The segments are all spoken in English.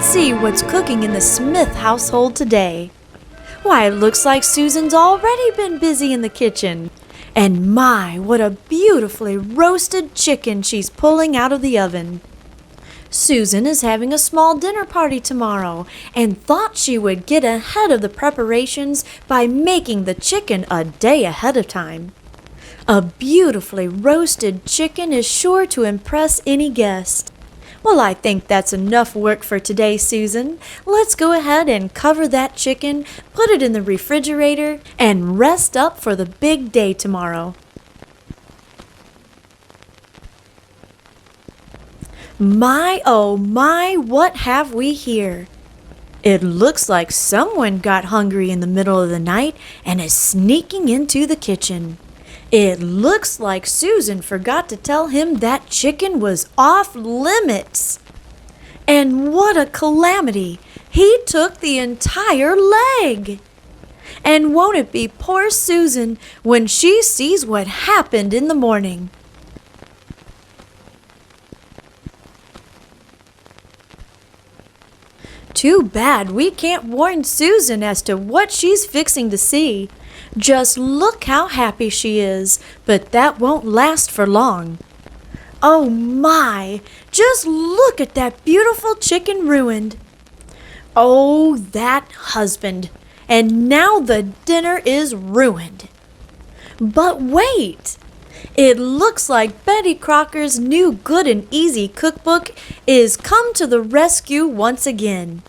see what's cooking in the Smith household today. Why, it looks like Susan's already been busy in the kitchen. And my, what a beautifully roasted chicken she's pulling out of the oven. Susan is having a small dinner party tomorrow and thought she would get ahead of the preparations by making the chicken a day ahead of time. A beautifully roasted chicken is sure to impress any guest. Well, I think that's enough work for today, Susan. Let's go ahead and cover that chicken, put it in the refrigerator, and rest up for the big day tomorrow. My, oh my, what have we here? It looks like someone got hungry in the middle of the night and is sneaking into the kitchen. It looks like Susan forgot to tell him that chicken was off limits. And what a calamity! He took the entire leg! And won't it be poor Susan when she sees what happened in the morning? Too bad we can't warn Susan as to what she's fixing to see. Just look how happy she is, but that won't last for long. Oh my! Just look at that beautiful chicken ruined. Oh, that husband! And now the dinner is ruined. But wait! It looks like Betty Crocker's new Good and Easy cookbook is come to the rescue once again.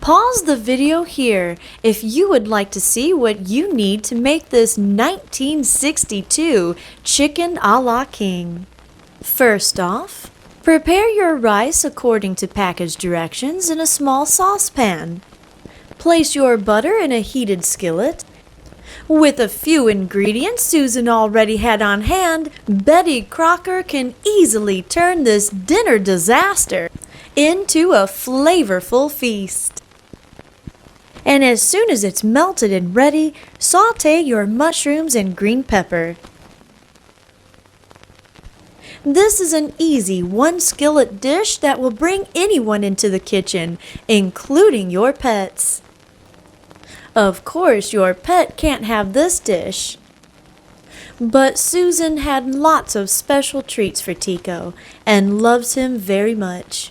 Pause the video here if you would like to see what you need to make this 1962 chicken a la king. First off, prepare your rice according to package directions in a small saucepan. Place your butter in a heated skillet. With a few ingredients Susan already had on hand, Betty Crocker can easily turn this dinner disaster into a flavorful feast. And as soon as it's melted and ready, sauté your mushrooms and green pepper. This is an easy one-skillet dish that will bring anyone into the kitchen, including your pets. Of course, your pet can't have this dish. But Susan had lots of special treats for Tiko and loves him very much.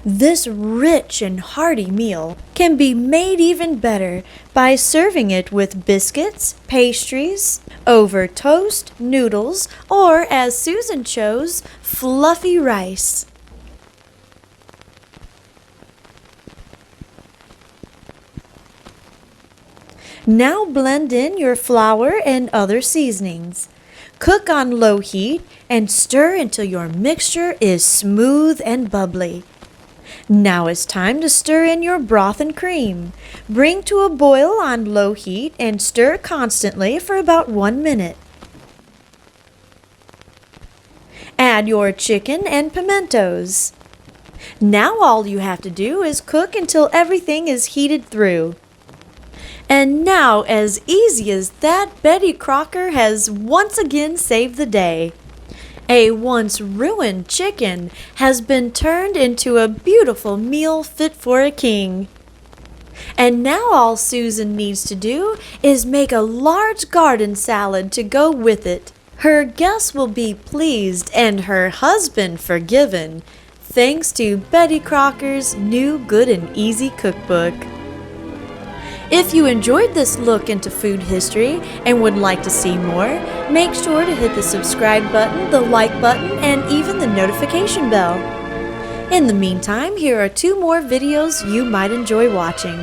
This rich and hearty meal can be made even better by serving it with biscuits, pastries, over toast, noodles, or, as Susan chose, fluffy rice. Now blend in your flour and other seasonings. Cook on low heat and stir until your mixture is smooth and bubbly. Now it's time to stir in your broth and cream. Bring to a boil on low heat and stir constantly for about 1 minute. Add your chicken and pimentos. Now all you have to do is cook until everything is heated through. And now, as easy as that, Betty Crocker has once again saved the day. A once ruined chicken has been turned into a beautiful meal fit for a king. And now all Susan needs to do is make a large garden salad to go with it. Her guests will be pleased and her husband forgiven, thanks to Betty Crocker's new Good and Easy cookbook. If you enjoyed this look into food history and would like to see more, make sure to hit the subscribe button, the like button, and even the notification bell. In the meantime, here are 2 more videos you might enjoy watching.